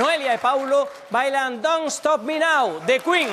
Noelia y Paulo bailan Don't Stop Me Now, de Queen.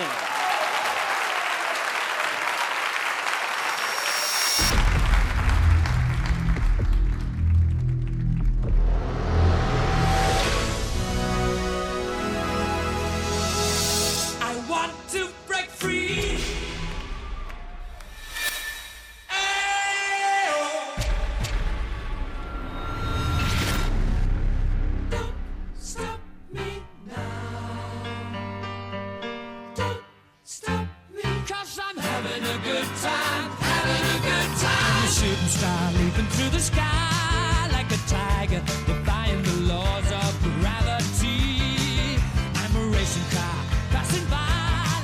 Shooting star leaping through the sky like a tiger, defying the laws of gravity. I'm a racing car passing by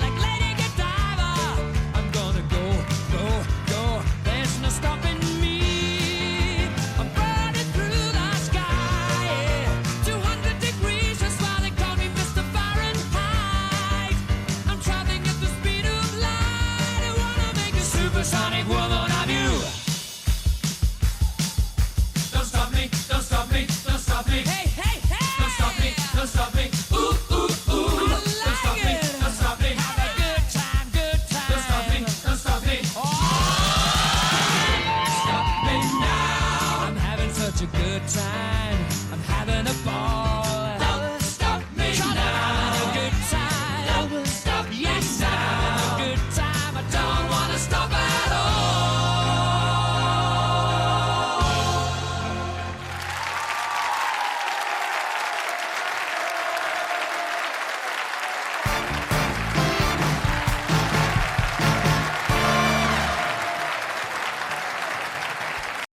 like Lady Godiva. I'm gonna go, go, go. There's no stopping me. I'm burning through the sky, yeah. 200 degrees, that's why they call me Mr. Fahrenheit. I'm traveling at the speed of light. I wanna make a supersonic woman of you. Such a good time, I'm having a ball.